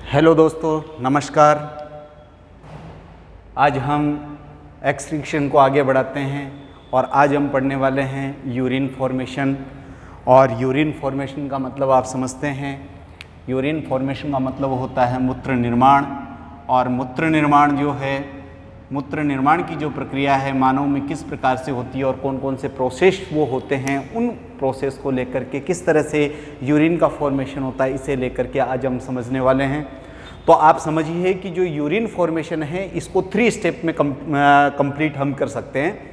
Hello दोस्तों, नमस्कार। आज हम एक्सक्रीशन को आगे बढ़ाते हैं और आज हम पढ़ने वाले हैं यूरिन फॉर्मेशन। और यूरिन फॉर्मेशन का मतलब आप समझते हैं, यूरिन फॉर्मेशन का मतलब होता है मूत्र निर्माण। और मूत्र निर्माण जो है, मूत्र निर्माण की जो प्रक्रिया है मानव में किस प्रकार से होती है और कौन कौन से प्रोसेस वो होते हैं, उन प्रोसेस को लेकर के किस तरह से यूरिन का फॉर्मेशन होता है, इसे लेकर के आज हम समझने वाले हैं। तो आप समझिए कि जो यूरिन फॉर्मेशन है इसको 3 स्टेप में कंप्लीट हम कर सकते हैं।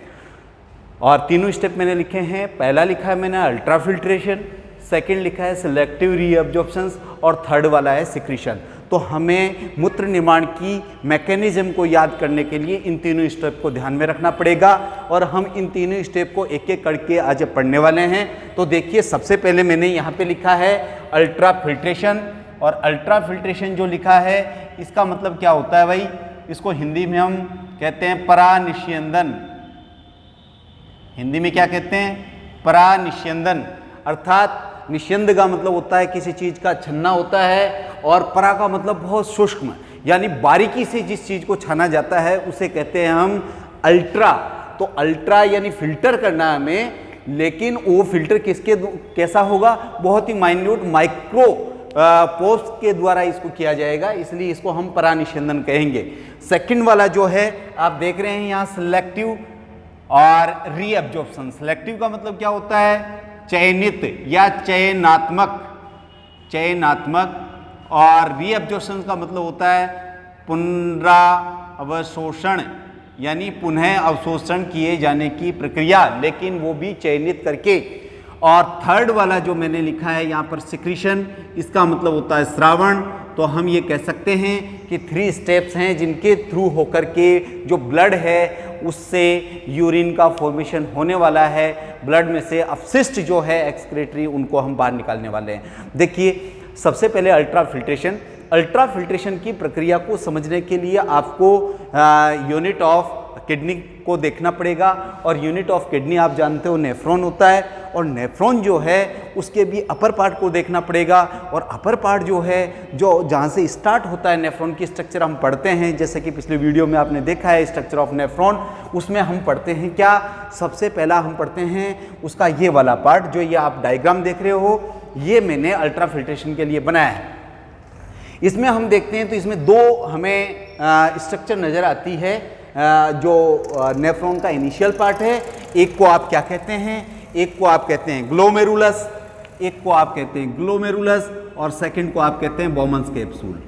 और तीनों स्टेप मैंने लिखे हैं। पहला लिखा है मैंने अल्ट्राफिल्ट्रेशन, सेकंड लिखा है सिलेक्टिव रीअब्जॉर्प्शन और थर्ड वाला है सिक्रीशन। तो हमें मूत्र निर्माण की मैकेनिज्म को याद करने के लिए इन तीनों स्टेप को ध्यान में रखना पड़ेगा और हम इन तीनों स्टेप को एक एक करके आज पढ़ने वाले हैं। तो देखिए, सबसे पहले मैंने यहाँ पे लिखा है अल्ट्राफिल्ट्रेशन। और अल्ट्राफिल्ट्रेशन जो लिखा है इसका मतलब क्या होता है भाई, इसको हिंदी में हम कहते हैं परानिष्यंदन। हिंदी में क्या कहते हैं? परानिष्यंदन। अर्थात निष्यंद का मतलब होता है किसी चीज़ का छन्ना होता है, और परा का मतलब बहुत सूक्ष्म, यानी बारीकी से जिस चीज़ को छाना जाता है उसे कहते हैं हम अल्ट्रा। तो अल्ट्रा यानी फिल्टर करना है हमें, लेकिन वो फिल्टर किसके कैसा होगा? बहुत ही माइन्यूट माइक्रो पोस्ट के द्वारा इसको किया जाएगा, इसलिए इसको हम परानिष्यंदन कहेंगे। सेकंड वाला जो है आप देख रहे हैं यहाँ सिलेक्टिव और रीअब्जॉर्प्शन। सिलेक्टिव का मतलब क्या होता है? चयनित या चयनात्मक, चयनात्मक। और रीअब्जॉर्प्शन का मतलब होता है पुनरावशोषण, यानी पुनः अवशोषण किए जाने की प्रक्रिया, लेकिन वो भी चयनित करके। और थर्ड वाला जो मैंने लिखा है यहाँ पर सिक्रीशन, इसका मतलब होता है स्रावण। तो हम ये कह सकते हैं कि 3 स्टेप्स हैं जिनके थ्रू होकर के जो ब्लड है उससे यूरिन का फॉर्मेशन होने वाला है। ब्लड में से अपशिष्ट जो है एक्सक्रीटरी, उनको हम बाहर निकालने वाले हैं। देखिए, सबसे पहले अल्ट्राफिल्ट्रेशन। अल्ट्राफिल्ट्रेशन की प्रक्रिया को समझने के लिए आपको यूनिट ऑफ किडनी को देखना पड़ेगा। और यूनिट ऑफ किडनी आप जानते हो नेफ्रॉन होता है, और नेफ्रॉन जो है उसके भी अपर पार्ट को देखना पड़ेगा। और अपर पार्ट जो है, जो जहाँ से स्टार्ट होता है नेफ्रॉन की स्ट्रक्चर हम पढ़ते हैं, जैसे कि पिछले वीडियो में आपने देखा है स्ट्रक्चर ऑफ नेफ्रॉन, उसमें हम पढ़ते हैं क्या? सबसे पहला हम पढ़ते हैं उसका ये वाला पार्ट, जो ये आप डायग्राम देख रहे हो, ये मैंने अल्ट्राफिल्ट्रेशन के लिए बनाया है। इसमें हम देखते हैं तो इसमें 2 हमें स्ट्रक्चर नज़र आती है। जो नेफ्रॉन का इनिशियल पार्ट है, एक को आप क्या कहते हैं? एक को आप कहते हैं ग्लोमेरुलस, एक को आप कहते हैं ग्लोमेरुलस, और सेकंड को आप कहते हैं बोमन्स कैप्सूल।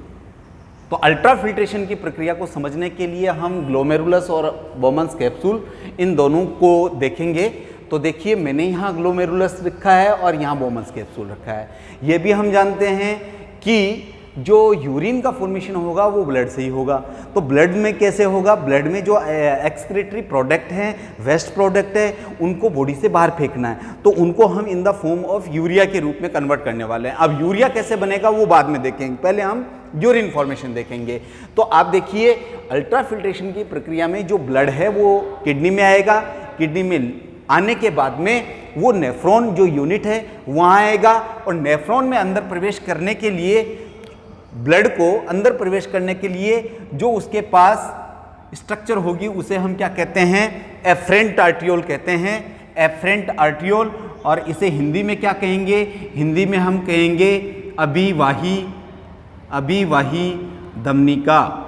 तो अल्ट्राफिल्ट्रेशन की प्रक्रिया को समझने के लिए हम ग्लोमेरुलस और बोमन्स कैप्सूल, इन दोनों को देखेंगे। तो देखिए, मैंने यहाँ ग्लोमेरुलस रखा है और यहाँ बोमन्स कैप्सूल रखा है। ये भी हम जानते हैं कि जो यूरिन का फॉर्मेशन होगा वो ब्लड से ही होगा। तो ब्लड में कैसे होगा? ब्लड में जो एक्सक्रीटरी प्रोडक्ट हैं, वेस्ट प्रोडक्ट है, उनको बॉडी से बाहर फेंकना है। तो उनको हम in the form of urea के रूप में कन्वर्ट करने वाले हैं। अब यूरिया कैसे बनेगा वो बाद में देखेंगे, पहले हम यूरिन फॉर्मेशन देखेंगे। तो आप देखिए, अल्ट्राफिल्ट्रेशन की प्रक्रिया में जो ब्लड है वो किडनी में आएगा। किडनी में आने के बाद में वो नेफ्रॉन जो यूनिट है वहाँ आएगा, और नेफ्रॉन में अंदर प्रवेश करने के लिए, ब्लड को अंदर प्रवेश करने के लिए जो उसके पास स्ट्रक्चर होगी उसे हम क्या कहते हैं? एफरेंट आर्टियोल कहते हैं, एफरेंट आर्टियोल। और इसे हिंदी में क्या कहेंगे? हिंदी में हम कहेंगे अभिवाही, अभिवाही धमनिका।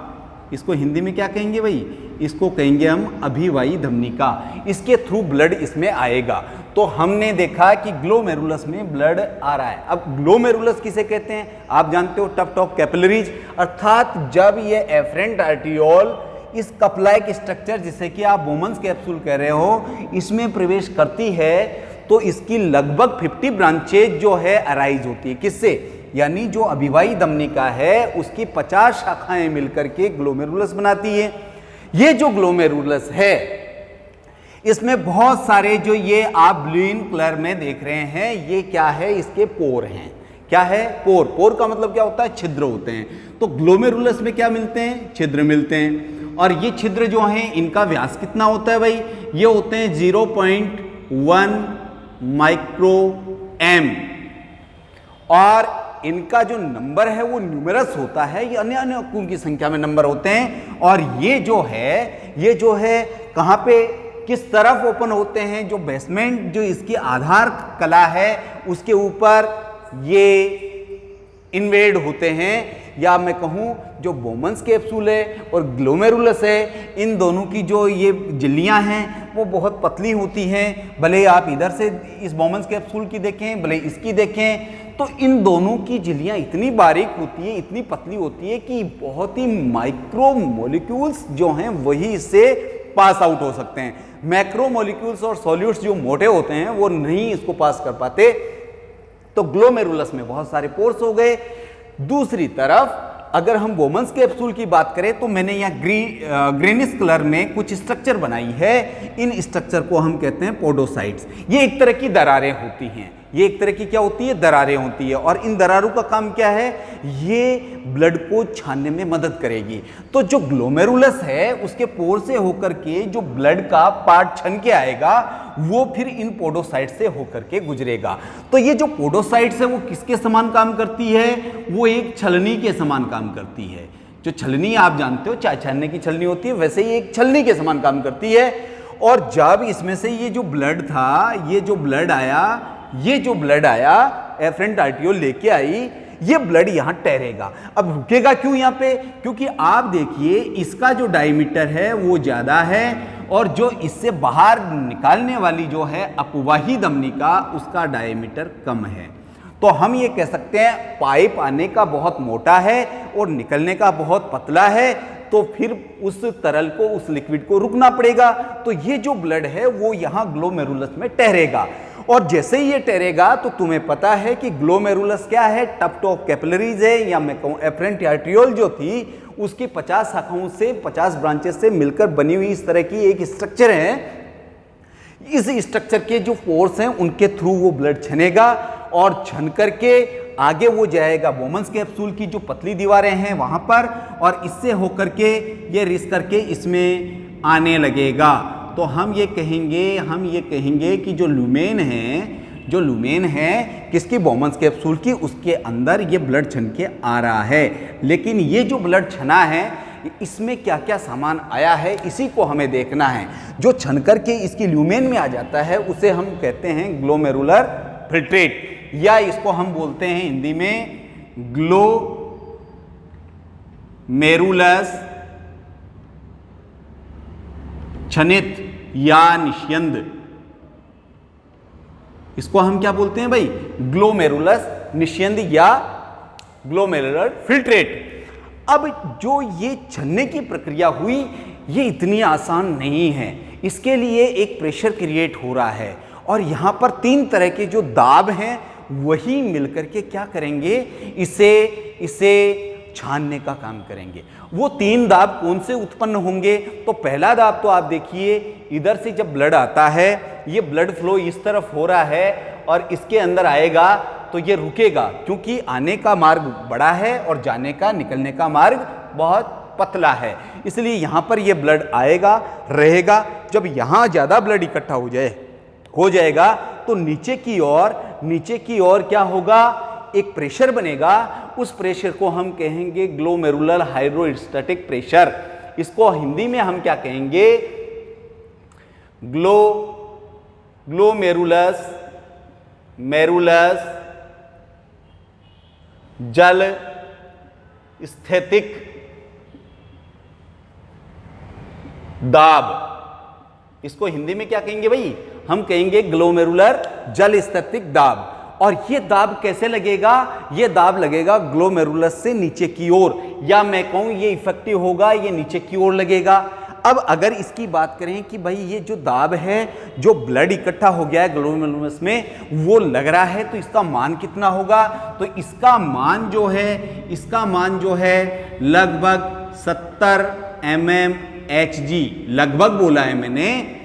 इसको हिंदी में क्या कहेंगे भाई? इसको कहेंगे हम अभिवाही धमनिका। इसके थ्रू ब्लड इसमें आएगा। तो हमने देखा कि ग्लोमेरुलस में ब्लड आ रहा है। अब ग्लोमेरुलस किसे कहते हैं? आप जानते हो, टफ्ट ऑफ कैपिलरीज। अर्थात जब ये एफरेंट आर्टियोल इस कप लाइक स्ट्रक्चर, जिसे कि आप बोमन्स कैप्सूल कह रहे हो, इसमें प्रवेश करती है, तो इसकी लगभग 50 ब्रांचेज जो है अराइज होती है। किससे? यानी जो अभिवाही धमनिका है उसकी 50 शाखाएं मिलकर के ग्लोमेरुलस बनाती है। ये जो ग्लोमेरुलस है इसमें बहुत सारे, जो ये आप ब्लूइन कलर में देख रहे हैं, ये क्या है? इसके पोर हैं। क्या है? पोर। पोर का मतलब क्या होता है? छिद्र होते हैं। तो ग्लोमेरुलस में क्या मिलते हैं? छिद्र मिलते हैं। और ये छिद्र जो हैं इनका व्यास कितना होता है भाई? ये होते हैं 0.1 माइक्रो एम। और इनका जो नंबर है वो न्यूमेरस होता है, ये अन्य अन्य अंकों की संख्या में नंबर होते हैं। और ये जो है कहाँ पे, किस तरफ ओपन होते हैं, जो बेसमेंट जो इसकी आधार कला है उसके ऊपर ये इन्वेड होते हैं। या मैं कहूँ जो बोमन्स कैप्सूल है और ग्लोमेरुलस है, इन दोनों की जो ये झिल्लियाँ हैं वो बहुत पतली होती हैं। भले आप इधर से इस बोमन्स कैप्सूल की देखें, भले इसकी देखें, तो इन दोनों की झिल्लियाँ इतनी बारीक होती है, इतनी पतली होती है कि बहुत ही माइक्रो मॉलिक्यूल्स जो हैं वही इससे पास आउट हो सकते हैं। मैक्रो मॉलिक्यूल्स और सॉल्यूट्स जो मोटे होते हैं वो नहीं इसको पास कर पाते। तो ग्लोमेरुलस में बहुत सारे पोर्स हो गए। दूसरी तरफ अगर हम बोमन्स कैप्सूल की बात करें तो मैंने यहाँ ग्रीनिश कलर में कुछ स्ट्रक्चर बनाई है। इन स्ट्रक्चर को हम कहते हैं पोडोसाइट्स। ये एक तरह की दरारें होती हैं, ये एक तरह की क्या होती है, दरारें होती है। और इन दरारों का काम क्या है, ये ब्लड को छानने में मदद करेगी। तो जो ग्लोमेरुलस है उसके पोर से होकर के जो ब्लड का पार्ट छन के आएगा वो फिर इन पोडोसाइट से होकर के गुजरेगा। तो ये जो पोडोसाइट्स है वो किसके समान काम करती है, वो एक छलनी के समान काम करती है। जो छलनी आप जानते हो, चाय छानने की छलनी होती है, वैसे ही एक छलनी के समान काम करती है। और जब इसमें से ये जो ब्लड था, ये जो ब्लड आया एफरेंट आर्टियोल लेके आई, ये ब्लड यहां ठहरेगा। अब रुकेगा क्यों यहां पे, क्योंकि आप देखिए इसका जो डायमीटर है वो ज्यादा है और जो इससे बाहर निकालने वाली जो है अपवाही धमनी का, उसका डायमीटर कम है। तो हम ये कह सकते हैं पाइप आने का बहुत मोटा है और निकलने का बहुत पतला है, तो फिर उस तरल को, उस लिक्विड को रुकना पड़ेगा। तो ये जो ब्लड है वो यहां ग्लोमेरुलस में ठहरेगा। और जैसे ही ये ठहरेगा तो तुम्हें पता है कि ग्लोमेरुलस क्या है, टफ्ट ऑफ कैपिलरीज है, या मैं कहूँ एफरेंट आर्टियोल जो थी उसकी 50 शाखाओं से, 50 ब्रांचेस से मिलकर बनी हुई इस तरह की एक स्ट्रक्चर है। इस स्ट्रक्चर के जो पोर्स हैं उनके थ्रू वो ब्लड छनेगा और छन करके आगे वो जाएगा बोमन्स कैप्सूल की जो पतली दीवारें हैं वहां पर, और इससे होकर के ये रिस करके इसमें आने लगेगा। तो हम ये कहेंगे कि जो लुमेन है किसकी, बोमन्स कैप्सूल की, उसके अंदर ये ब्लड छन के आ रहा है। लेकिन ये जो ब्लड छना है इसमें क्या क्या सामान आया है, इसी को हमें देखना है। जो छन करके इसकी ल्यूमेन में आ जाता है उसे हम कहते हैं ग्लोमेरुलर फिल्ट्रेट, या इसको हम बोलते हैं हिंदी में ग्लोमेरुलस छनित या निष्यंद। इसको हम क्या बोलते हैं भाई, ग्लोमेरुलस निष्यंद या ग्लोमेरुलर फिल्ट्रेट। अब जो ये छनने की प्रक्रिया हुई ये इतनी आसान नहीं है, इसके लिए एक प्रेशर क्रिएट हो रहा है और यहाँ पर 3 तरह के जो दाब हैं वही मिलकर के क्या करेंगे, इसे छानने का काम करेंगे। वो 3 दाब कौन से उत्पन्न होंगे, तो पहला दाब तो आप देखिए, इधर से जब ब्लड आता है ये ब्लड फ्लो इस तरफ हो रहा है और इसके अंदर आएगा तो ये रुकेगा, क्योंकि आने का मार्ग बड़ा है और जाने का, निकलने का मार्ग बहुत पतला है। इसलिए यहाँ पर ये ब्लड आएगा, रहेगा। जब यहाँ ज़्यादा ब्लड इकट्ठा हो जाएगा तो नीचे की ओर क्या होगा, एक प्रेशर बनेगा। उस प्रेशर को हम कहेंगे ग्लोमेरुलर हाइड्रोस्टैटिक प्रेशर। इसको हिंदी में हम क्या कहेंगे, ग्लोमेरुलस जल स्थैतिक दाब। इसको हिंदी में क्या कहेंगे भाई, हम कहेंगे ग्लोमेरुलर जल स्थैतिक दाब। और ये दाब कैसे लगेगा, ये दाब लगेगा ग्लोमेरुलस से नीचे की ओर, या मैं कहूं ये इफेक्टिव होगा, ये नीचे की ओर लगेगा। अब अगर इसकी बात करें कि भाई ये जो दाब है, जो ब्लड इकट्ठा हो गया है ग्लोमेरुलस में, वो लग रहा है, तो इसका मान कितना होगा, तो इसका मान जो है लगभग 70 mmHg, लगभग बोला है मैंने।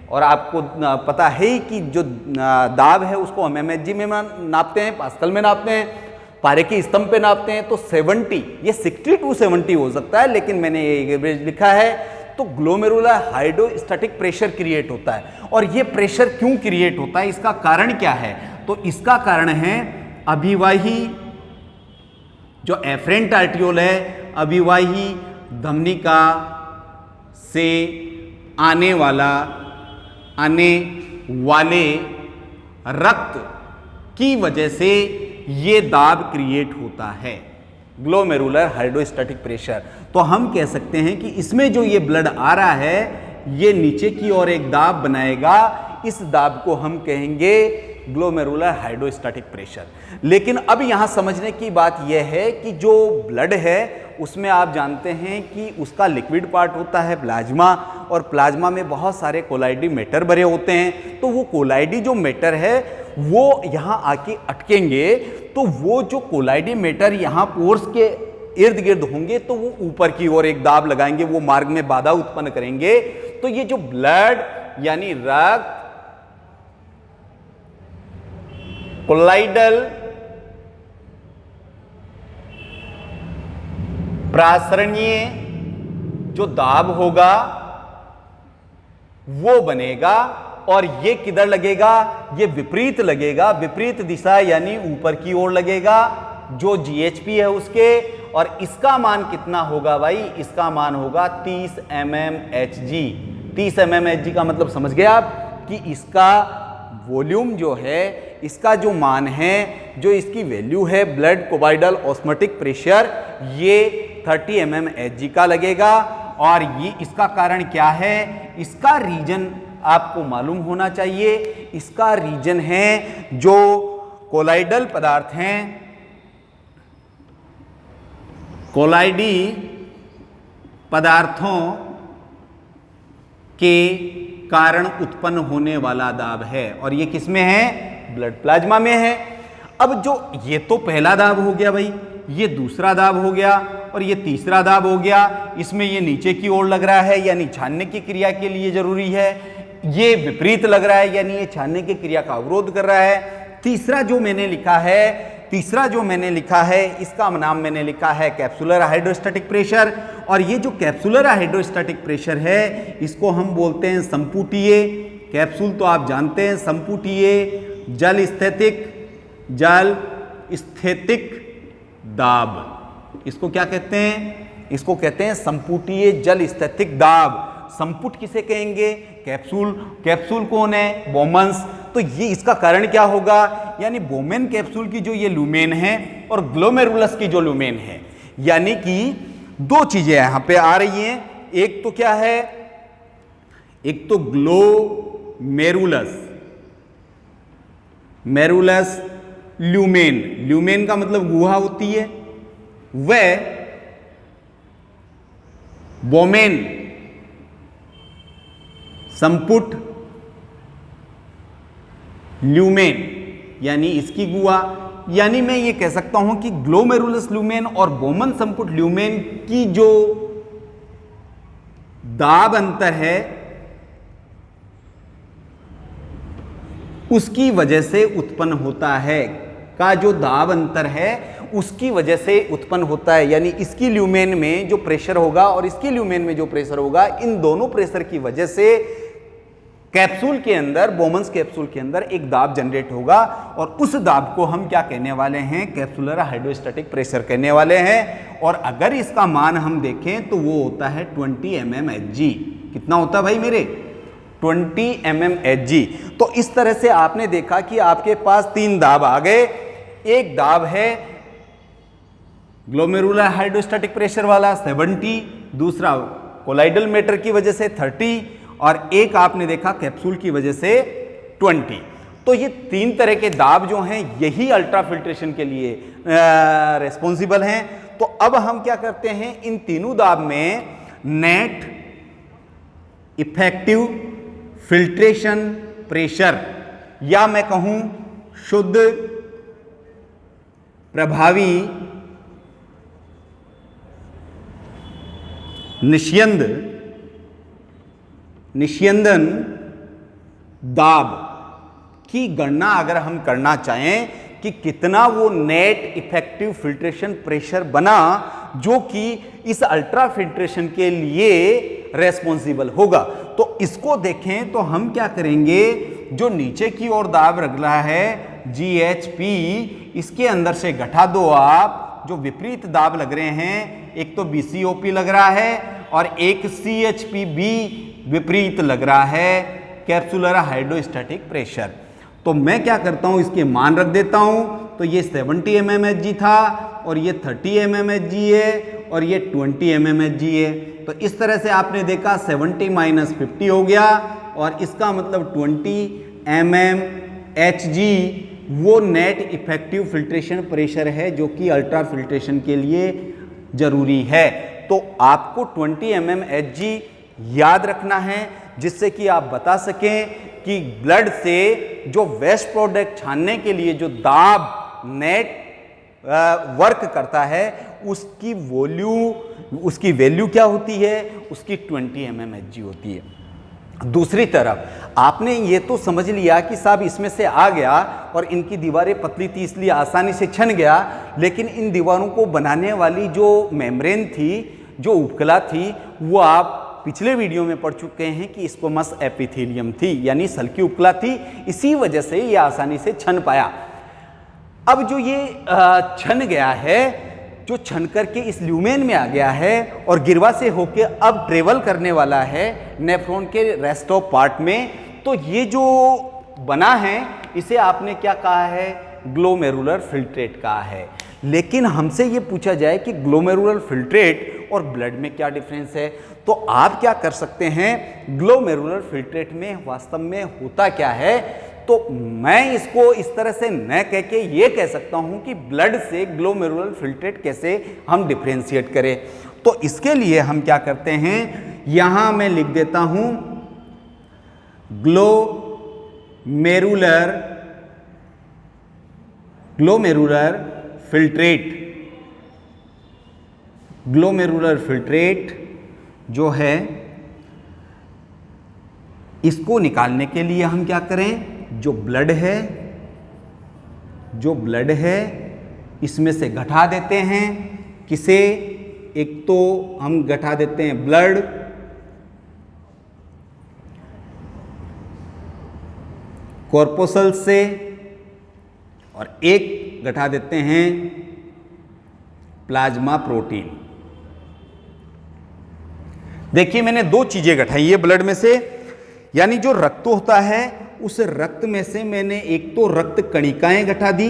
और आपको पता है ही कि जो दाब है उसको हम mmHg में नापते हैं, पास्कल में नापते हैं, पारे के स्तंभ पे नापते हैं। तो 70, ये 60 to 70 हो सकता है, लेकिन मैंने ये एवरेज लिखा है। तो ग्लोमेरुलर हाइड्रोस्टैटिक प्रेशर क्रिएट होता है। और ये प्रेशर क्यों क्रिएट होता है, इसका कारण क्या है, तो इसका कारण है अभिवाही जो एफरेंट आर्टियोल है अभिवाही धमनिका से आने वाले रक्त की वजह से ये दाब क्रिएट होता है, ग्लोमेरुलर हाइड्रोस्टैटिक प्रेशर। तो हम कह सकते हैं कि इसमें जो ये ब्लड आ रहा है ये नीचे की ओर एक दाब बनाएगा, इस दाब को हम कहेंगे ग्लोमेरुलर हाइड्रोस्टैटिक प्रेशर। लेकिन अब यहां समझने की बात यह है कि जो ब्लड है उसमें आप जानते हैं कि उसका लिक्विड पार्ट होता है प्लाज्मा, और प्लाज्मा में बहुत सारे कोलाइडी मैटर भरे होते हैं। तो वो कोलाइडी जो मैटर है वो यहाँ आके अटकेंगे, तो वो जो कोलाइडी मैटर यहाँ पोर्स के इर्द गिर्द होंगे तो वो ऊपर की ओर एक दाब लगाएंगे, वो मार्ग में बाधा उत्पन्न करेंगे। तो ये जो ब्लड यानी रक्त कोलाइडल प्रासरणीय जो दाब होगा वो बनेगा, और ये किधर लगेगा, ये विपरीत लगेगा, विपरीत दिशा यानी ऊपर की ओर लगेगा जो जीएचपी है उसके। और इसका मान कितना होगा भाई, इसका मान होगा 30 mmHg। 30 mmHg का मतलब समझ गए आप कि इसका वॉल्यूम जो है, इसका जो मान है, जो इसकी वैल्यू है ब्लड कोबाइडल ऑस्मोटिक प्रेशर, ये 30 mmHg का लगेगा। और ये इसका कारण क्या है, इसका रीजन आपको मालूम होना चाहिए। इसका रीजन है जो कोलाइडल पदार्थ हैं, कोलाइडी पदार्थों के कारण उत्पन्न होने वाला दाब है, और ये किस में है, ब्लड प्लाज्मा में है। अब जो ये तो पहला दाब हो गया भाई, ये दूसरा दाब हो गया, और ये तीसरा दाब हो गया। इसमें ये नीचे की ओर लग रहा है यानी छानने की क्रिया के लिए जरूरी है, ये विपरीत लग रहा है यानी ये छानने की क्रिया का अवरोध कर रहा है। तीसरा जो मैंने लिखा है इसका नाम मैंने लिखा है कैप्सुलर हाइड्रोस्टैटिक प्रेशर। और ये जो कैप्सुलर हाइड्रोस्टैटिक प्रेशर है इसको हम बोलते हैं संपुटीय। कैप्सूल तो आप जानते हैं, संपुटीय जल स्थितिक दाब, इसको क्या कहते हैं, इसको कहते हैं संपुटीय जल स्थितिक दाब। संपुट किसे कहेंगे, कैप्सूल। कैप्सूल कौन है, बोमन्स। तो ये इसका कारण क्या होगा, यानी बोमेन कैप्सूल की जो ये लुमेन है और ग्लोमेरुलस की जो लुमेन है, यानी कि दो चीजें यहां पे आ रही हैं। एक तो क्या है, एक तो मेरुलस ल्यूमेन। ल्यूमेन का मतलब गुहा होती है, वह बोमेन संपुट ल्यूमेन यानी इसकी गुहा। यानी मैं ये कह सकता हूं कि ग्लोमेरुलस ल्यूमेन और बोमन संपुट ल्यूमेन की जो दाब अंतर है उसकी वजह से उत्पन्न होता है, का जो दाब अंतर है उसकी वजह से उत्पन्न होता है। यानी इसकी ल्यूमेन में जो प्रेशर होगा और इसकी ल्यूमेन में जो प्रेशर होगा, इन दोनों प्रेशर की वजह से कैप्सूल के अंदर, बोमन्स कैप्सूल के अंदर एक दाब जनरेट होगा, और उस दाब को हम क्या कहने वाले हैं, कैप्सुलर हाइड्रोस्टैटिक प्रेशर कहने वाले हैं। और अगर इसका मान हम देखें तो वो होता है 20 mmHg। कितना होता है भाई मेरे, 20 mmHg। तो इस तरह से आपने देखा कि आपके पास तीन दाब आ गए। एक दाब है ग्लोमेरुलर हाइड्रोस्टैटिक प्रेशर वाला 70, दूसरा कोलाइडल मैटर की वजह से 30, और एक आपने देखा कैप्सूल की वजह से 20। तो ये तीन तरह के दाब जो हैं यही अल्ट्राफिल्ट्रेशन के लिए रिस्पॉन्सिबल हैं। तो अब हम क्या करते हैं, इन तीनों दाब में नेट इफेक्टिव फिल्ट्रेशन प्रेशर, या मैं कहूं शुद्ध प्रभावी निस्यंदन दाब की गणना अगर हम करना चाहें कि कितना वो नेट इफेक्टिव फिल्ट्रेशन प्रेशर बना जो कि इस अल्ट्रा फिल्ट्रेशन के लिए रेस्पॉन्सिबल होगा, तो इसको देखें तो हम क्या करेंगे, जो नीचे की ओर दाब रख रहा है GHP, इसके अंदर से घटा दो आप जो विपरीत दाब लग रहे हैं, एक तो BCOP लग रहा है और एक CHPB विपरीत लग रहा है, कैप्सुलर हाइड्रोस्टैटिक प्रेशर। तो मैं क्या करता हूं, इसके मान रख देता हूं। तो ये 70 mmHg था और ये 30 mmHg है और ये 20 mmHg है। तो इस तरह से आपने देखा 70 - 50 हो गया और इसका मतलब 20 mmHg वो नेट इफेक्टिव फिल्ट्रेशन प्रेशर है जो कि अल्ट्रा फिल्ट्रेशन के लिए जरूरी है। तो आपको 20 mmHg याद रखना है जिससे कि आप बता सकें कि ब्लड से जो वेस्ट प्रोडक्ट छानने के लिए जो दाब नेट वर्क करता है उसकी वैल्यू क्या होती है, उसकी 20 mmHg होती है। दूसरी तरफ आपने ये तो समझ लिया कि साहब इसमें से आ गया और इनकी दीवारें पतली थी इसलिए आसानी से छन गया, लेकिन इन दीवारों को बनाने वाली जो मेम्ब्रेन थी, जो उपकला थी, वो आप पिछले वीडियो में पढ़ चुके हैं कि स्क्वैमस एपिथेलियम थी, यानी सल्की उपकला थी। इसी वजह से ये आसानी से छन पाया। अब जो ये छन गया है, जो छन करके इस ल्यूमेन में आ गया है और गिरवा से होके अब ट्रेवल करने वाला है नेफ्रॉन के रेस्ट ऑफ पार्ट में, तो ये जो बना है इसे आपने क्या कहा है, ग्लोमेरुलर फिल्ट्रेट कहा है। लेकिन हमसे ये पूछा जाए कि ग्लोमेरुलर फिल्ट्रेट और ब्लड में क्या डिफरेंस है, तो आप क्या कर सकते हैं, ग्लोमेरुलर फिल्ट्रेट में वास्तव में होता क्या है। तो मैं इसको इस तरह से न कह के ये कह सकता हूं कि ब्लड से ग्लोमेरुलर फिल्ट्रेट कैसे हम डिफरेंशिएट करें। तो इसके लिए हम क्या करते हैं, यहां मैं लिख देता हूं ग्लोमेरुलर फिल्ट्रेट जो है, इसको निकालने के लिए हम क्या करें, जो ब्लड है इसमें से घटा देते हैं। किसे, एक तो हम घटा देते हैं ब्लड कॉर्पोसल से और एक घटा देते हैं प्लाज्मा प्रोटीन। देखिए मैंने दो चीजें घटाई है ब्लड में से, यानी जो रक्त होता है उस रक्त में से मैंने एक तो रक्त कणिकाएं घटा दी।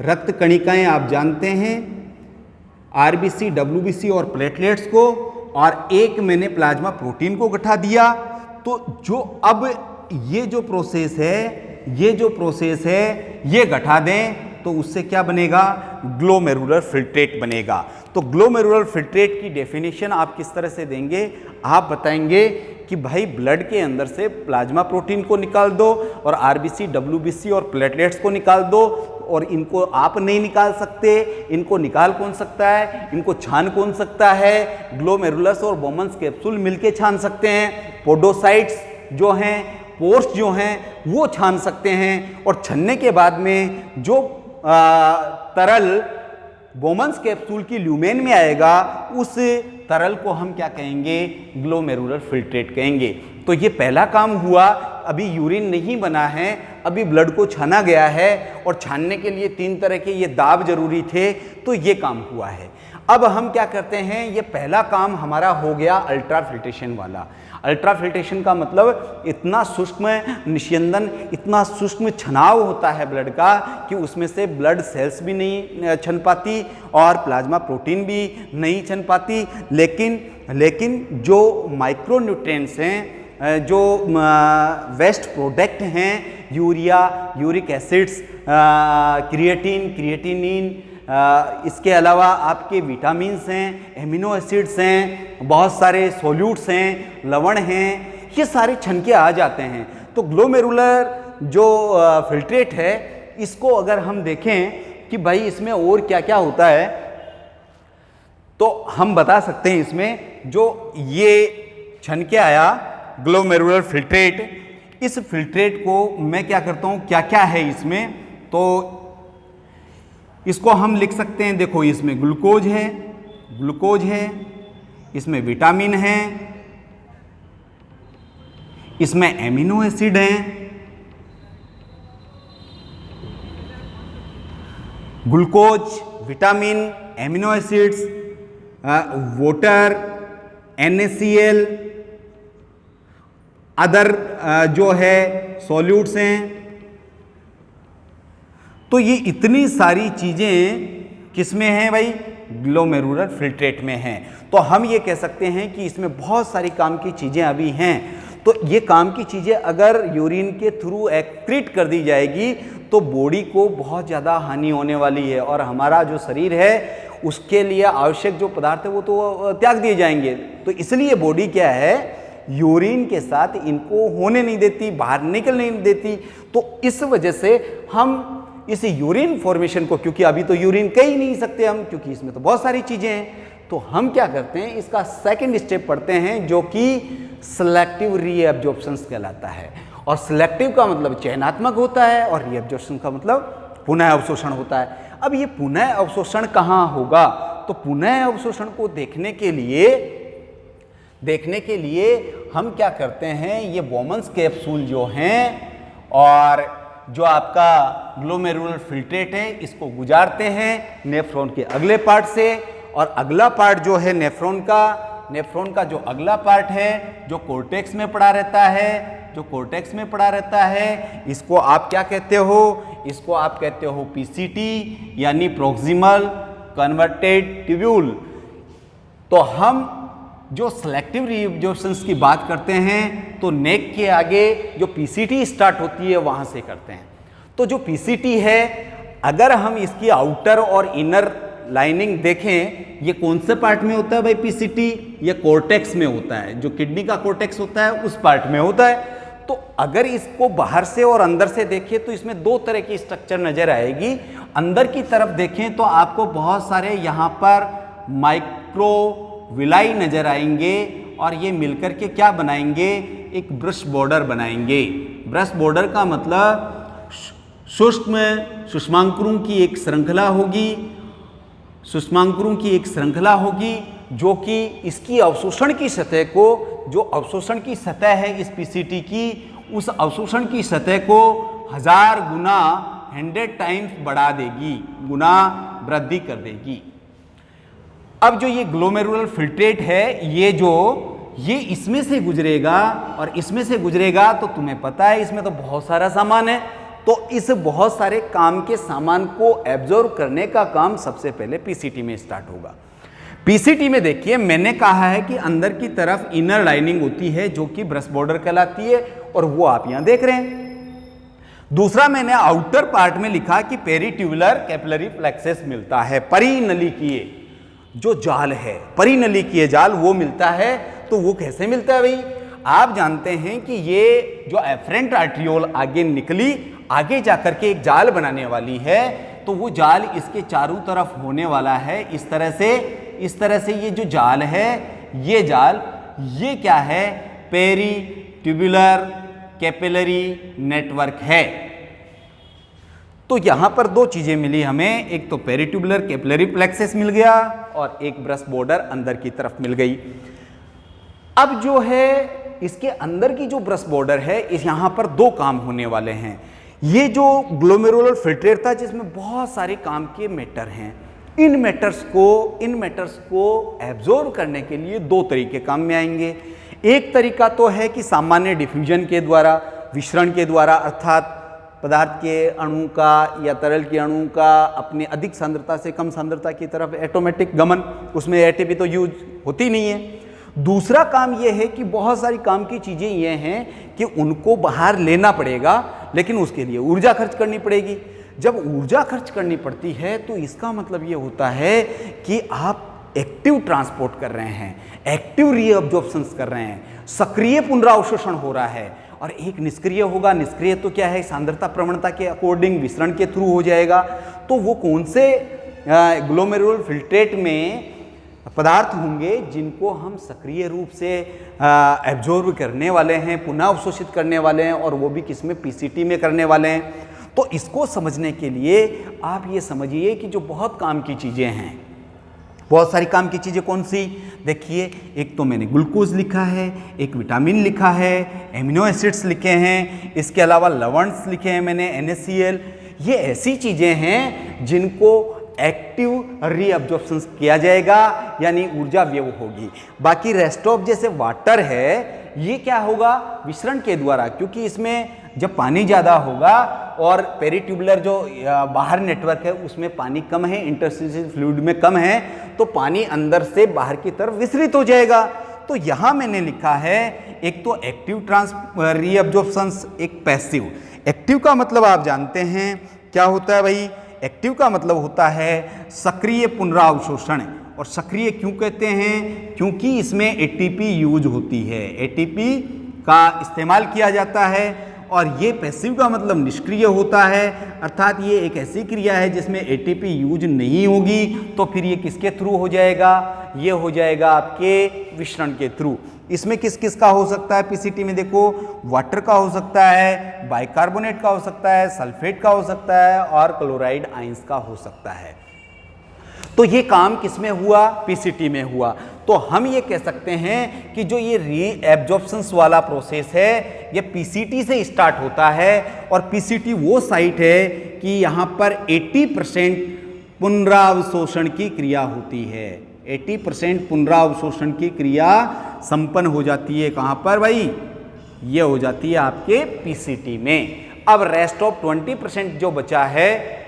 रक्त कणिकाएं आप जानते हैं RBC, WBC और प्लेटलेट्स को, और एक मैंने प्लाज्मा प्रोटीन को घटा दिया। तो जो अब ये जो प्रोसेस है ये घटा दें तो उससे क्या बनेगा, ग्लोमेरुलर फिल्ट्रेट बनेगा। तो ग्लोमेरुलर फिल्ट्रेट की डेफिनेशन आप किस तरह से देंगे, आप बताएंगे कि भाई ब्लड के अंदर से प्लाज्मा प्रोटीन को निकाल दो और RBC, WBC और प्लेटलेट्स को निकाल दो, और इनको आप नहीं निकाल सकते, इनको निकाल कौन सकता है, इनको छान कौन सकता है, ग्लोमेरुलस और बोमन्स कैप्सूल मिलके छान सकते हैं। पोडोसाइट्स जो हैं, पोर्स जो हैं वो छान सकते हैं, और छनने के बाद में जो तरल बोमन्स कैप्सूल की ल्यूमेन में आएगा उस तरल को हम क्या कहेंगे, ग्लोमेरुलर फिल्ट्रेट कहेंगे। तो ये पहला काम हुआ। अभी यूरिन नहीं बना है, अभी ब्लड को छाना गया है, और छानने के लिए 3 तरह के ये दाब जरूरी थे, तो ये काम हुआ है। अब हम क्या करते हैं, ये पहला काम हमारा हो गया अल्ट्रा फिल्ट्रेशन वाला। अल्ट्रा फिल्ट्रेशन का मतलब इतना सूक्ष्म निस्यंदन, इतना सूक्ष्म छनाव होता है ब्लड का कि उसमें से ब्लड सेल्स भी नहीं छन पाती और प्लाज्मा प्रोटीन भी नहीं छन पाती। लेकिन जो माइक्रो न्यूट्रिएंट्स हैं, जो वेस्ट प्रोडक्ट हैं, यूरिया, यूरिक एसिड्स, क्रिएटिनिन, इसके अलावा आपके विटामिन्स हैं, एमिनो एसिड्स हैं, बहुत सारे सोल्यूट्स हैं, लवण हैं, ये सारे छन के आ जाते हैं। तो ग्लोमेरुलर जो फिल्ट्रेट है, इसको अगर हम देखें कि भाई इसमें और क्या क्या होता है, तो हम बता सकते हैं इसमें जो ये छन के आया ग्लोमेरुलर फिल्ट्रेट, इस फिल्ट्रेट को मैं क्या करता हूँ, क्या क्या है इसमें, तो इसको हम लिख सकते हैं। देखो इसमें ग्लूकोज है, इसमें विटामिन है, इसमें एमिनो एसिड हैं, glucose, vitamin, amino acids, water, NaCl, other जो है सॉल्यूट्स हैं। तो ये इतनी सारी चीज़ें किस में हैं भाई? ग्लोमेरुलर फिल्ट्रेट में हैं। तो हम ये कह सकते हैं कि इसमें बहुत सारी काम की चीज़ें अभी हैं। तो ये काम की चीज़ें अगर यूरिन के थ्रू एक्रीट कर दी जाएगी तो बॉडी को बहुत ज़्यादा हानि होने वाली है और हमारा जो शरीर है उसके लिए आवश्यक जो पदार्थ है वो तो त्याग दिए जाएंगे। तो इसलिए बॉडी क्या है, यूरिन के साथ इनको होने नहीं देती, बाहर निकलने नहीं देती। तो इस वजह से हम इस यूरिन फॉर्मेशन को, क्योंकि अभी तो यूरिन कह ही नहीं सकते हम, क्योंकि इसमें तो बहुत सारी चीज़ें हैं, तो हम क्या करते हैं, इसका सेकंड स्टेप पढ़ते हैं जो कि सिलेक्टिव रीएब्जॉर्प्शंस कहलाता है। और सिलेक्टिव का मतलब चयनात्मक होता है और रीएब्जॉर्प्शन का मतलब पुनः अवशोषण होता है। अब ये पुनः अवशोषण कहाँ होगा? तो पुनः अवशोषण को देखने के लिए हम क्या करते हैं, ये बोमन्स कैप्सूल जो हैं और जो आपका ग्लोमेरुलर फिल्ट्रेट है इसको गुजारते हैं नेफ्रॉन के अगले पार्ट से। और अगला पार्ट जो है नेफ्रॉन का जो अगला पार्ट है जो कोर्टेक्स में पड़ा रहता है, इसको आप क्या कहते हो? इसको आप कहते हो पीसीटी यानी प्रॉक्सिमल कन्वर्टेड ट्यूब्यूल। तो हम जो सिलेक्टिव रीएब्जॉर्प्शंस की बात करते हैं तो नेक के आगे जो पीसीटी स्टार्ट होती है वहां से करते हैं। तो जो पीसीटी है, अगर हम इसकी आउटर और इनर लाइनिंग देखें, ये कौन से पार्ट में होता है भाई पीसीटी? ये कोर्टेक्स में होता है, जो किडनी का कोर्टेक्स होता है उस पार्ट में होता है। तो अगर इसको बाहर से और अंदर से देखें तो इसमें दो तरह की स्ट्रक्चर नजर आएगी। अंदर की तरफ देखें तो आपको बहुत सारे यहाँ पर माइक्रोविलाई नजर आएंगे और ये मिलकर के क्या बनाएंगे? एक ब्रश बॉर्डर बनाएंगे। ब्रश बॉर्डर का मतलब सुषमांकुरों की एक श्रृंखला होगी जो कि इसकी अवशोषण की सतह को, जो अवशोषण की सतह है इस पीसीटी की, उस अवशोषण की सतह को 1000 गुना 100 टाइम्स बढ़ा देगी, गुना वृद्धि कर देगी। अब जो ये ग्लोमेरुलर फिल्ट्रेट है, ये इसमें से गुजरेगा और इसमें से गुजरेगा तो तुम्हें पता है इसमें तो बहुत सारा सामान है। तो इस बहुत सारे काम के सामान को एब्जॉर्ब करने का काम सबसे पहले पीसीटी में स्टार्ट होगा। पीसीटी में देखिए मैंने कहा है कि अंदर की तरफ इनर लाइनिंग होती है जो कि ब्रश बॉर्डर कहलाती है और वो आप यहां देख रहे हैं। दूसरा मैंने आउटर पार्ट में लिखा कि पेरीट्यूबुलर कैपिलरी प्लेक्सस मिलता है, परिनलिकीय जो जाल है, परिनलिकीय जाल वो मिलता है। तो वो कैसे मिलता है भाई? आप जानते हैं कि ये जो एफरेंट आर्ट्रियोल आगे निकली, आगे जाकर के एक जाल बनाने वाली है। तो वो जाल इसके चारों तरफ होने वाला है इस तरह से ये जो जाल है, ये जाल, ये क्या है? पेरीट्यूबुलर कैपिलरी नेटवर्क है। तो यहां पर दो चीजें मिली हमें, एक तो पेरीट्यूबुलर कैपिलरी प्लेक्सस मिल गया और एक ब्रश बॉर्डर अंदर की तरफ मिल गई। अब जो है इसके अंदर की जो ब्रश बॉर्डर है, इस यहां पर दो काम होने वाले हैं। ये जो ग्लोमेरुलर फिल्ट्रेट था जिसमें बहुत सारे काम के मैटर हैं, इन मैटर्स को एब्जॉर्ब करने के लिए दो तरीके काम में आएंगे। एक तरीका तो है कि सामान्य डिफ्यूजन के द्वारा, विसरण के द्वारा, अर्थात पदार्थ के अणु का या तरल के अणु का अपने अधिक सांद्रता से कम सांद्रता की तरफ ऑटोमेटिक गमन, उसमें एटीपी तो यूज होती नहीं है। दूसरा काम यह है कि बहुत सारी काम की चीज़ें ये हैं कि उनको बाहर लेना पड़ेगा, लेकिन उसके लिए ऊर्जा खर्च करनी पड़ेगी। जब ऊर्जा खर्च करनी पड़ती है तो इसका मतलब ये होता है कि आप एक्टिव ट्रांसपोर्ट कर रहे हैं, एक्टिव रीअब्जॉर्प्शंस कर रहे हैं, सक्रिय पुनरावशोषण हो रहा है। और एक निष्क्रिय होगा। निष्क्रिय तो क्या है? सांद्रता प्रवणता के अकॉर्डिंग विसरण के थ्रू हो जाएगा। तो वो कौन से ग्लोमेरुलर फिल्ट्रेट में पदार्थ होंगे जिनको हम सक्रिय रूप से एब्जॉर्ब करने वाले हैं, पुनः अवशोषित करने वाले हैं, और वो भी किसमें? पीसीटी में करने वाले हैं। तो इसको समझने के लिए आप ये समझिए कि जो बहुत काम की चीज़ें हैं, बहुत सारी काम की चीज़ें कौन सी? देखिए, एक तो मैंने ग्लूकोज लिखा है, एक विटामिन लिखा है, एमिनो एसिड्स लिखे हैं, इसके अलावा लवणस लिखे हैं मैंने, NaCl। ये ऐसी चीज़ें हैं जिनको एक्टिव रीअब्जॉर्प्शन किया जाएगा, यानी ऊर्जा व्यय होगी। बाकी रेस्ट ऑफ जैसे वाटर है, ये क्या होगा, विसरण के द्वारा, क्योंकि इसमें जब पानी ज़्यादा होगा और पेरिट्यूबुलर जो बाहर नेटवर्क है उसमें पानी कम है, इंटरस्टिशियल फ्लूइड में कम है, तो पानी अंदर से बाहर की तरफ विसरित हो जाएगा। तो यहाँ मैंने लिखा है एक तो एक्टिव रीअब्जॉर्प्शन, एक पैसिव। एक्टिव का मतलब आप जानते हैं क्या होता है भाई, एक्टिव का मतलब होता है सक्रिय पुनरावशोषण। और सक्रिय क्यों कहते हैं, क्योंकि इसमें एटीपी यूज होती है, एटीपी का इस्तेमाल किया जाता है। और ये पैसिव का मतलब निष्क्रिय होता है, अर्थात ये एक ऐसी क्रिया है जिसमें एटीपी यूज नहीं होगी, तो फिर ये किसके थ्रू हो जाएगा, ये हो जाएगा आपके विसरण के थ्रू। इसमें किस किस का हो सकता है, पीसीटी में देखो, वाटर का हो सकता है, बाइकार्बोनेट का हो सकता है, सल्फेट का हो सकता है और क्लोराइड आयंस का हो सकता है। तो ये काम किसमें हुआ, पीसीटी में हुआ। तो हम ये कह सकते हैं कि जो ये रीएब्जॉर्प्शन वाला प्रोसेस है ये पीसीटी से स्टार्ट होता है, और पीसीटी वो साइट है कि यहाँ पर 80% पुनरावशोषण की क्रिया होती है, 80% पुनरावशोषण की क्रिया संपन्न हो जाती है। कहाँ पर भाई, ये हो जाती है आपके पीसीटी में। अब रेस्ट ऑफ 20% जो बचा है,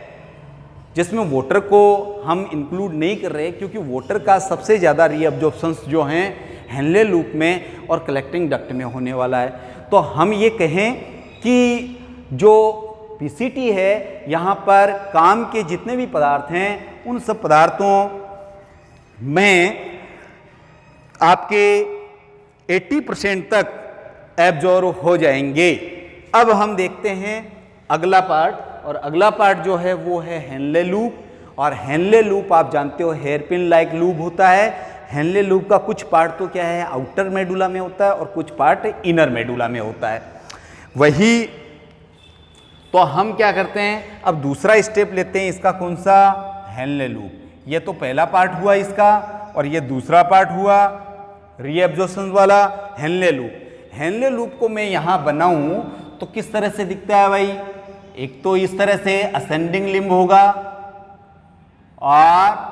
जिसमें वाटर को हम इंक्लूड नहीं कर रहे, क्योंकि वाटर का सबसे ज़्यादा रीअब्जॉर्प्शन जो हैं हेनले लूप में और कलेक्टिंग डक्ट में होने वाला है। तो हम ये कहें कि जो पीसीटी है, यहाँ पर काम के जितने भी पदार्थ हैं उन सब पदार्थों में आपके 80% तक एब्जॉर्ब हो जाएंगे। अब हम देखते हैं अगला पार्ट, और अगला पार्ट जो है वो है हेनले लूप। और हेनले लूप आप जानते हो हेयरपिन लाइक लूप होता है। हेनले लूप का कुछ पार्ट तो क्या है, आउटर मेडुला में होता है और कुछ पार्ट इनर मेडुला में होता है। वही तो हम क्या करते हैं, अब दूसरा स्टेप लेते हैं इसका, कौन सा, हेनले लूप। ये तो पहला पार्ट हुआ इसका, और ये दूसरा पार्ट हुआ रीअब्जॉर्प्शन वाला हेनले लूप। हेनले लूप को मैं यहाँ बनाऊं तो किस तरह से दिखता है भाई, एक तो इस तरह से असेंडिंग लिम्ब होगा, और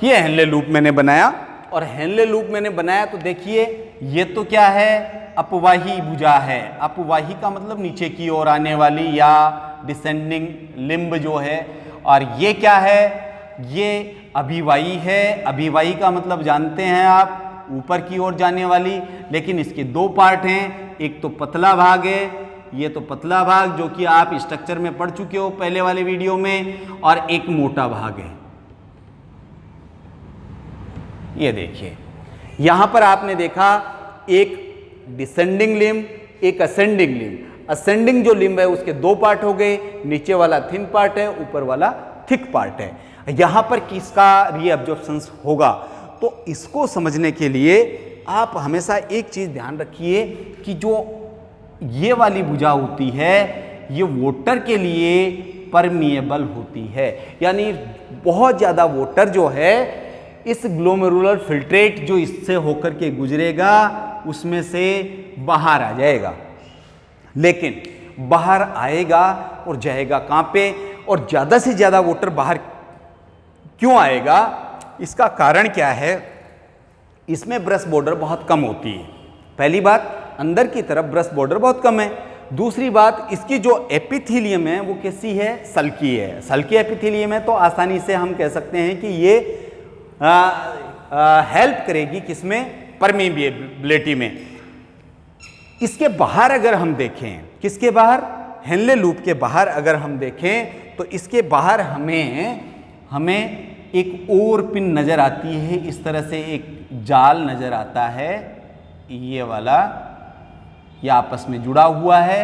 ये हेनले लूप मैंने बनाया। और हेनले लूप मैंने बनाया तो देखिए ये तो क्या है, अपवाही भुजा है। अपवाही का मतलब नीचे की ओर आने वाली या डिसेंडिंग लिम्ब जो है। और ये क्या है, ये अभिवाही है। अभिवाही का मतलब जानते हैं आप, ऊपर की ओर जाने वाली। लेकिन इसके दो पार्ट हैं, एक तो पतला भाग है, ये तो पतला भाग जो कि आप स्ट्रक्चर में पढ़ चुके हो पहले वाले वीडियो में, और एक मोटा भाग है। ये देखिए यहां पर आपने देखा एक डिसेंडिंग लिम्ब, एक असेंडिंग लिम्ब। असेंडिंग जो लिम्ब है उसके दो पार्ट हो गए, नीचे वाला थिन पार्ट है, ऊपर वाला थिक पार्ट है। यहां पर किसका रीअब्जॉर्प्शन होगा, तो इसको समझने के लिए आप हमेशा एक चीज ध्यान रखिए कि जो ये वाली भुजा होती है ये वाटर के लिए परमिएबल होती है, यानी बहुत ज्यादा वाटर जो है इस ग्लोमेरुलर फिल्ट्रेट जो इससे होकर के गुजरेगा उसमें से बाहर आ जाएगा। लेकिन बाहर आएगा और जाएगा कहाँ पे, और ज़्यादा से ज़्यादा वाटर बाहर क्यों आएगा, इसका कारण क्या है, इसमें ब्रश बॉर्डर बहुत कम होती है। पहली बात, अंदर की तरफ ब्रश बॉर्डर बहुत कम है। दूसरी बात, इसकी जो एपिथेलियम है वो कैसी है, सल्की है। सल्की एपिथेलियम है तो आसानी से हम कह सकते हैं कि ये हेल्प करेगी किसमें, परमीबिलिटी में। इसके बाहर अगर हम देखें, किसके बाहर, हेनले लूप के बाहर अगर हम देखें तो इसके बाहर हमें एक और पिन नजर आती है, इस तरह से एक जाल नजर आता है, ये वाला, ये आपस में जुड़ा हुआ है,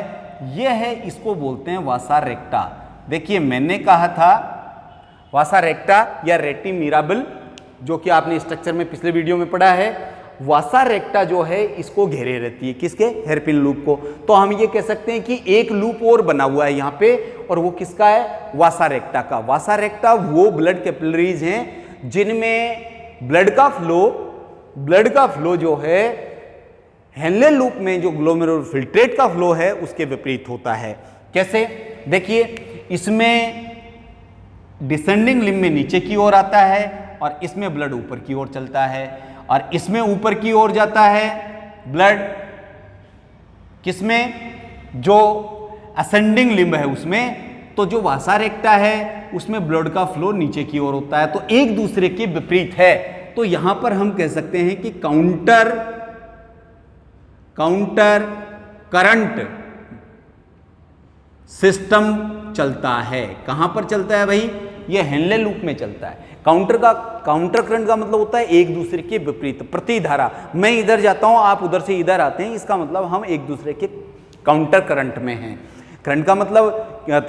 ये है, इसको बोलते हैं वासा रेक्टा। देखिए मैंने कहा था वासा रेक्टा या रेटिम मिराबल, जो कि आपने स्ट्रक्चर में पिछले वीडियो में पढ़ा है। वासा रेक्टा जो है इसको घेरे रहती है, किसके, हेयरपिन लूप को। तो हम ये कह सकते हैं कि एक लूप और बना हुआ है यहाँ पे, और वो किसका है, वासा रेक्टा का। वासा रेक्टा वो ब्लड कैपिलरीज हैं जिनमें ब्लड का फ्लो जो है हेनले लूप में जो ग्लोमेरुलर फिल्ट्रेट का फ्लो है उसके विपरीत होता है। कैसे? देखिए, इसमें डिसेंडिंग लिम्ब में नीचे की ओर आता है और इसमें ब्लड ऊपर की ओर चलता है, और इसमें ऊपर की ओर जाता है ब्लड, किसमें? जो असेंडिंग लिम्ब है उसमें। तो जो वासा रेक्टा है उसमें ब्लड का फ्लो नीचे की ओर होता है, तो एक दूसरे के विपरीत है। तो यहां पर हम कह सकते हैं कि काउंटर करंट सिस्टम चलता है। कहां पर चलता है भाई? ये हेनले लूप में चलता है। काउंटर करंट का मतलब होता है एक दूसरे के विपरीत, प्रतिधारा। मैं इधर जाता हूं, आप उधर से इधर आते हैं, इसका मतलब हम एक दूसरे के काउंटर करंट में हैं। करंट का मतलब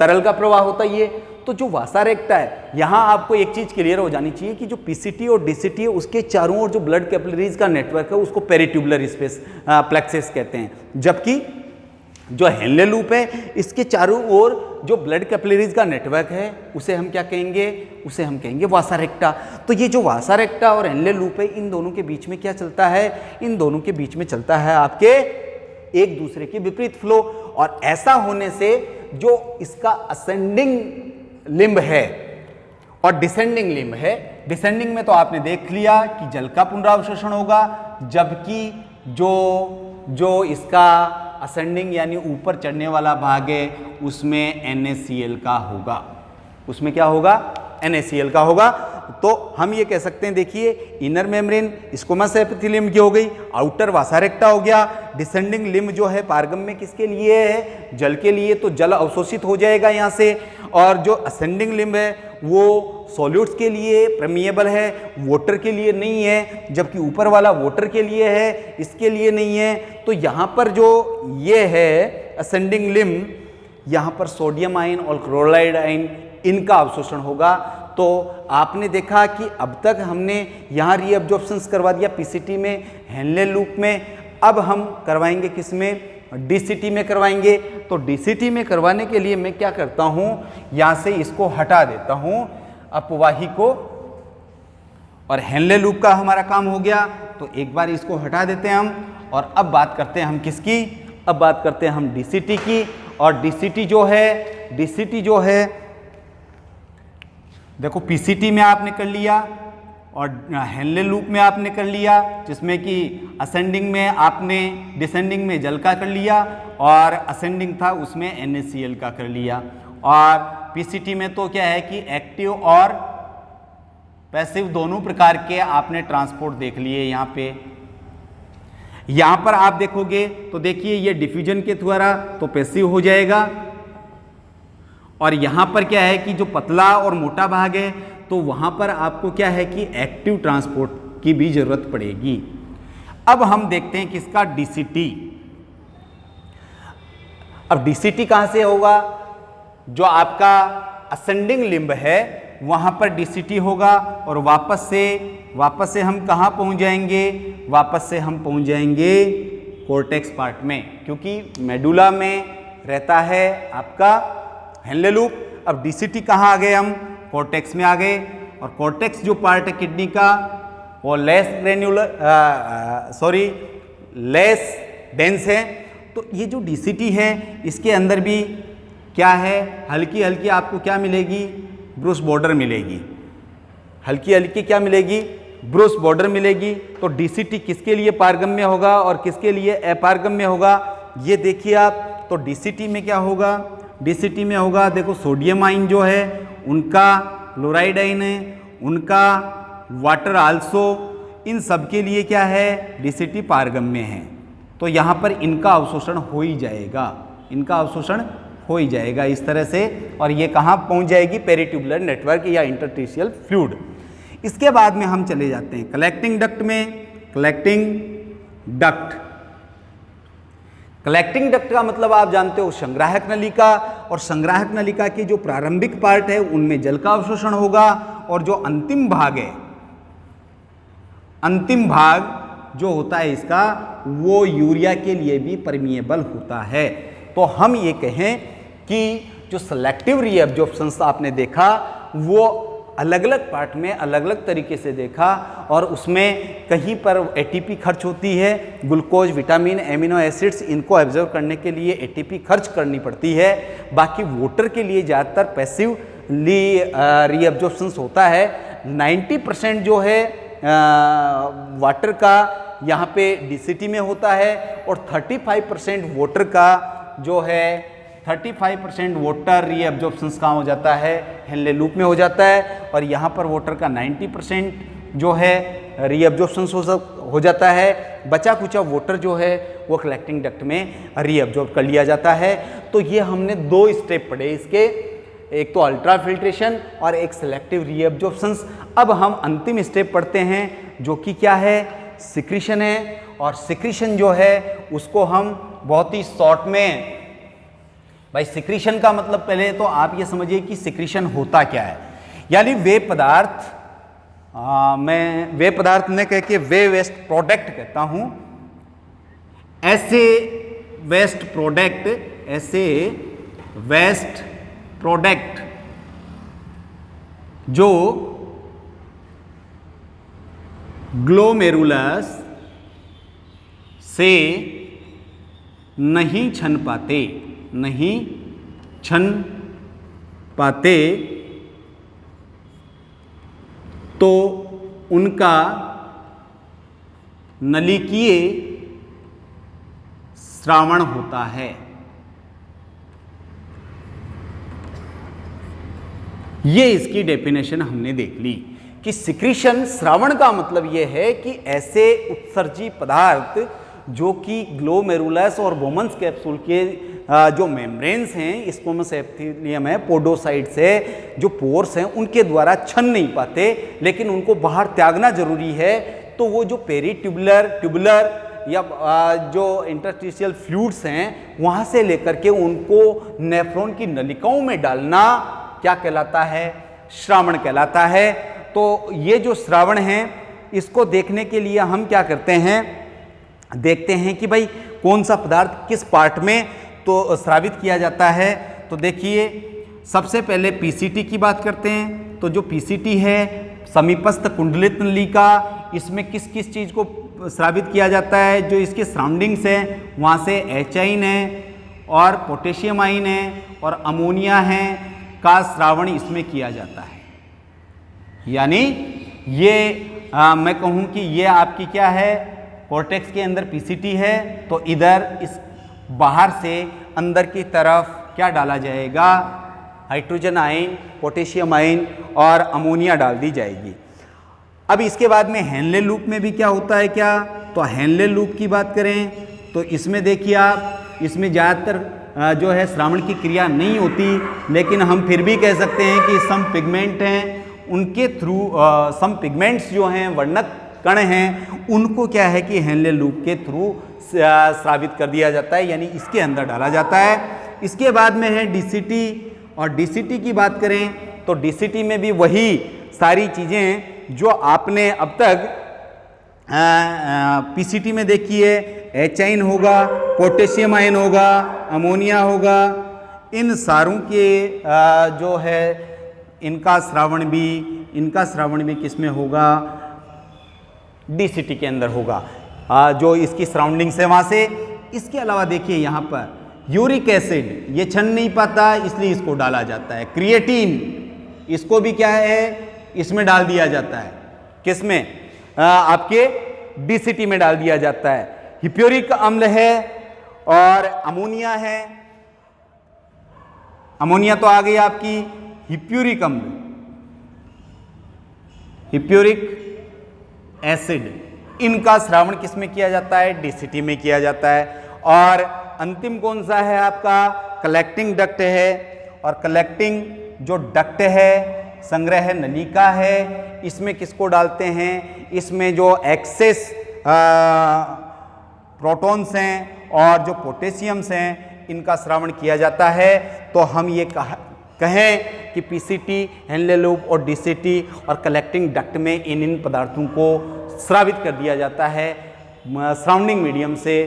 तरल का प्रवाह होता है ये। तो जो वासा रेक्टा है, यहां आपको एक चीज क्लियर हो जानी चाहिए कि जो पीसीटी और डीसीटी है उसके चारों ओर जो ब्लड कैपिलरीज का नेटवर्क है उसको पेरिट्यूबुलर स्पेस प्लेक्सिस कहते हैं, जबकि जो हेनले लूप है इसके चारों ओर जो ब्लड कैपिलरीज का नेटवर्क है उसे हम क्या कहेंगे? उसे हम कहेंगे वासा रेक्टा। तो ये जो वासा रेक्टा और हेनले लूप है, इन दोनों के बीच में क्या चलता है? इन दोनों के बीच में चलता है आपके एक दूसरे के विपरीत फ्लो। और ऐसा होने से जो इसका असेंडिंग लिम्ब है और डिसेंडिंग लिम्ब है, डिसेंडिंग में तो आपने देख लिया कि जल का पुनरावशोषण होगा, जबकि जो इसका असेंडिंग यानी ऊपर चढ़ने वाला भाग है उसमें NaCl का होगा। उसमें क्या होगा? NaCl का होगा। तो हम ये कह सकते हैं, देखिए, इनर मेम्ब्रेन स्क्वैमस एपिथेलियम की हो गई, आउटर वासा रेक्टा हो गया, डिसेंडिंग लिम्ब जो है पारगम्य किसके लिए है? जल के लिए, तो जल अवशोषित हो जाएगा यहाँ से। और जो असेंडिंग लिम्ब है वो सॉल्यूट्स के लिए परमिएबल है, वाटर के लिए नहीं है, जबकि ऊपर वाला वाटर के लिए है, इसके लिए नहीं है। तो यहाँ पर जो ये है असेंडिंग लिम्ब, यहाँ पर सोडियम आयन और क्लोराइड आयन इनका अवशोषण होगा। तो आपने देखा कि अब तक हमने यहाँ रीअब्जॉर्प्शंस करवा दिया पीसीटी में, हेनले लूप में। अब हम करवाएंगे किसमें? डीसीटी में करवाएंगे। तो डीसीटी में करवाने के लिए मैं क्या करता हूँ, यहाँ से इसको हटा देता हूँ अपवाही को, और हेनले लूप का हमारा काम हो गया। तो एक बार इसको हटा देते हैं हम, और अब बात करते हैं हम किसकी? अब बात करते हैं हम डीसीटी की। और डीसीटी जो है देखो, पीसीटी में आपने कर लिया और हेनले लूप में आपने कर लिया, जिसमें कि असेंडिंग में आपने डिसेंडिंग में जल का कर लिया, और असेंडिंग था उसमें NaCl का कर लिया। और पीसीटी में तो क्या है कि एक्टिव और पैसिव दोनों प्रकार के आपने ट्रांसपोर्ट देख लिए। यहाँ पर आप देखोगे तो देखिए, ये डिफ्यूजन के द्वारा तो पैसिव हो जाएगा, और यहाँ पर क्या है कि जो पतला और मोटा भाग है तो वहाँ पर आपको क्या है कि एक्टिव ट्रांसपोर्ट की भी जरूरत पड़ेगी। अब हम देखते हैं किसका? डीसीटी। अब डीसीटी कहाँ से होगा? जो आपका असेंडिंग लिम्ब है वहाँ पर डीसीटी होगा, और वापस से हम कहाँ पहुँच जाएंगे? वापस से हम पहुँच जाएंगे कोर्टेक्स पार्ट में, क्योंकि मेडुला में रहता है आपका हेनले लूप। अब डीसीटी कहाँ आ गए? हम कॉर्टेक्स में आ गए, और कॉर्टेक्स जो पार्ट है किडनी का वो लेस डेंस है। तो ये जो डीसीटी है इसके अंदर भी क्या है? हल्की हल्की आपको क्या मिलेगी? ब्रूस बॉर्डर मिलेगी। हल्की हल्की क्या मिलेगी? ब्रूस बॉर्डर मिलेगी। तो डीसीटी किसके लिए पारगम्य होगा और किसके लिए अपारगम्य होगा? ये देखिए आप। तो डीसीटी में क्या होगा? डीसीटी में होगा, देखो, सोडियम आयन जो है उनका क्लोराइड आयन है, उनका वाटर आल्सो, इन सब के लिए क्या है? डीसीटी पारगम्य है। तो यहाँ पर इनका अवशोषण हो ही जाएगा, इनका अवशोषण हो ही जाएगा इस तरह से। और ये कहाँ पहुँच जाएगी? पेरिट्यूबुलर नेटवर्क या इंटरस्टिशियल फ्लूइड। इसके बाद में हम चले जाते हैं कलेक्टिंग डक्ट में। कलेक्टिंग डक्ट का मतलब आप जानते हो संग्राहक नलिका, और संग्राहक नलिका की जो प्रारंभिक पार्ट है उनमें जल का अवशोषण होगा, और जो अंतिम भाग है, अंतिम भाग जो होता है इसका, वो यूरिया के लिए भी परमिएबल होता है। तो हम ये कहें कि जो सेलेक्टिव रीअब्जॉर्प्शंस आपने देखा वो अलग अलग पार्ट में अलग अलग तरीके से देखा और उसमें कहीं पर एटीपी खर्च होती है, ग्लूकोज, विटामिन, एमिनो एसिड्स, इनको एब्जॉर्ब करने के लिए एटीपी खर्च करनी पड़ती है। बाकी वाटर के लिए ज़्यादातर पैसिवली रीअब्जॉर्प्शंस होता है। 90% जो है वाटर का यहाँ पे डीसीटी में होता है और 35% वाटर का जो है 35% वाटर रीअब्जॉर्प्शंस कहाँ हो जाता है, हेनले लूप में हो जाता है। और यहाँ पर वाटर का 90% जो है रीअब्जॉर्प्शंस हो जाता है। बचा कुचा वाटर जो है वो कलेक्टिंग डक्ट में रीअब्जॉर्ब कर लिया जाता है। तो ये हमने 2 स्टेप पढ़े इसके, एक तो अल्ट्रा फिल्ट्रेशन और एक सेलेक्टिव रीअब्जॉर्प्शंस। अब हम अंतिम स्टेप पढ़ते हैं जो कि क्या है, सिक्रीशन है। और सिक्रीशन जो है उसको हम बहुत ही शॉर्ट में, भाई सिक्रीशन का मतलब पहले तो आप ये समझिए कि सिक्रीशन होता क्या है। यानी वे पदार्थ, मैं वे पदार्थ न कह के वे वेस्ट प्रोडक्ट कहता हूं, ऐसे वेस्ट प्रोडक्ट जो ग्लोमेरुलस से नहीं छन पाते तो उनका नलिकीय स्रावण होता है। ये इसकी डेफिनेशन हमने देख ली कि सिक्रीशन, स्रावण का मतलब यह है कि ऐसे उत्सर्जी पदार्थ जो कि ग्लोमेरुलस और बोमन्स कैप्सूल के जो मेम्ब्रेन्स हैं, स्क्वैमस एपिथेलियम है, पोडोसाइट्स है, जो पोर्स हैं, उनके द्वारा छन नहीं पाते, लेकिन उनको बाहर त्यागना जरूरी है। तो वो जो ट्यूबुलर या जो इंटरस्टिशियल फ्लूइड्स हैं वहाँ से लेकर के उनको नेफ्रॉन की नलिकाओं में डालना क्या कहलाता है, श्रावण कहलाता है। तो ये जो श्रावण है इसको देखने के लिए हम क्या करते हैं, देखते हैं कि भाई कौन सा पदार्थ किस पार्ट में तो स्रावित किया जाता है। तो देखिए सबसे पहले पीसीटी की बात करते हैं। तो जो पीसीटी है, समीपस्थ कुंडलित नलिका, इसमें किस किस चीज़ को स्रावित किया जाता है, जो इसके सराउंडिंग्स हैं वहाँ से एचाइन है और पोटेशियम आइन है और अमोनिया है का श्रावण इसमें किया जाता है। यानी ये मैं कहूँ कि ये आपकी क्या है, कॉर्टेक्स के अंदर पीसीटी है, तो इधर इस बाहर से अंदर की तरफ क्या डाला जाएगा, हाइड्रोजन आयन, पोटेशियम आयन और अमोनिया डाल दी जाएगी। अब इसके बाद में हेनले लूप में भी क्या होता है क्या, तो हेनले लूप की बात करें तो इसमें देखिए आप, इसमें ज़्यादातर जो है श्रावण की क्रिया नहीं होती, लेकिन हम फिर भी कह सकते हैं कि सम पिगमेंट हैं, उनके थ्रू सम पिगमेंट्स जो हैं, वर्णक कण हैं, उनको क्या है कि हेनले लूप के थ्रू स्रावित कर दिया जाता है, यानी इसके अंदर डाला जाता है। इसके बाद में है डीसीटी, और डीसीटी की बात करें तो डीसीटी में भी वही सारी चीज़ें जो आपने अब तक पीसीटी में देखी है, एचाइन होगा, पोटेशियम आयन होगा, अमोनिया होगा, इन सारों के जो है इनका श्रावण भी किस में होगा, डीसीटी के अंदर होगा, जो इसकी सराउंडिंग्स है वहाँ से। इसके अलावा देखिए यहाँ पर यूरिक एसिड, ये छन नहीं पाता इसलिए इसको डाला जाता है। क्रिएटिन, इसको भी क्या है, इसमें डाल दिया जाता है, किसमें, आपके डीसीटी में डाल दिया जाता है। हिप्योरिक अम्ल है और अमोनिया है, अमोनिया तो आ गई आपकी, हिप्योरिक अम्ल, हिप्योरिक एसिड, इनका श्रावण किस में किया जाता है, डीसीटी में किया जाता है। और अंतिम कौन सा है आपका, कलेक्टिंग डक्ट है, और कलेक्टिंग जो डक्ट है, संग्रह नलिका है, इसमें किसको डालते हैं, इसमें जो एक्सेस प्रोटॉन्स हैं और जो पोटेशियम्स हैं, इनका श्रावण किया जाता है। तो हम ये कहें कि पीसीटी, हेनले लूप और डीसीटी और कलेक्टिंग डक्ट में इन पदार्थों को स्रावित कर दिया जाता है सराउंडिंग मीडियम से।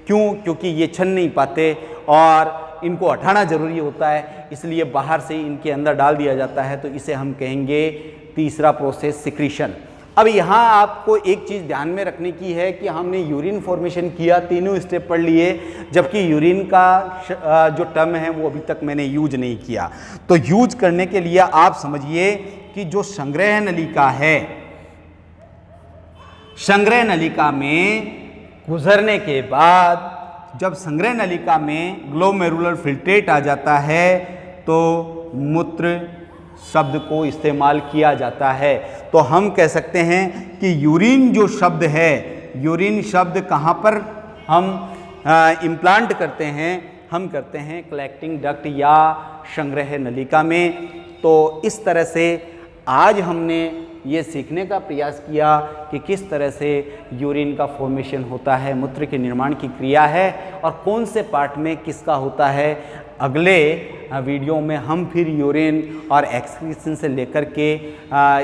क्यों, क्योंकि ये छन नहीं पाते और इनको हटाना ज़रूरी होता है, इसलिए बाहर से इनके अंदर डाल दिया जाता है। तो इसे हम कहेंगे तीसरा प्रोसेस सिक्रीशन। अब यहाँ आपको एक चीज़ ध्यान में रखने की है कि हमने यूरिन फॉर्मेशन किया, तीनों स्टेप पढ़ लिए, जबकि यूरिन का जो टर्म है वो अभी तक मैंने यूज नहीं किया। तो यूज करने के लिए आप समझिए कि जो संग्रह नलिका है, संग्रह नलिका में गुजरने के बाद जब संग्रह नलिका में ग्लोमेरुलर फिल्ट्रेट आ जाता है तो मूत्र शब्द को इस्तेमाल किया जाता है। तो हम कह सकते हैं कि यूरिन जो शब्द है, यूरिन शब्द कहाँ पर हम इम्प्लांट करते हैं, हम करते हैं कलेक्टिंग डक्ट या संग्रह नलिका में। तो इस तरह से आज हमने ये सीखने का प्रयास किया कि किस तरह से यूरिन का फॉर्मेशन होता है, मूत्र के निर्माण की क्रिया है और कौन से पार्ट में किसका होता है। अगले वीडियो में हम फिर यूरिन और एक्सक्रीशन से लेकर के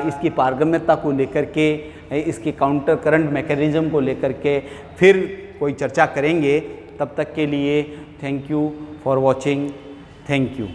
इसकी पारगम्यता को लेकर के, इसकी काउंटर करंट मैकेनिज्म को लेकर के फिर कोई चर्चा करेंगे। तब तक के लिए thank you for watching. Thank you.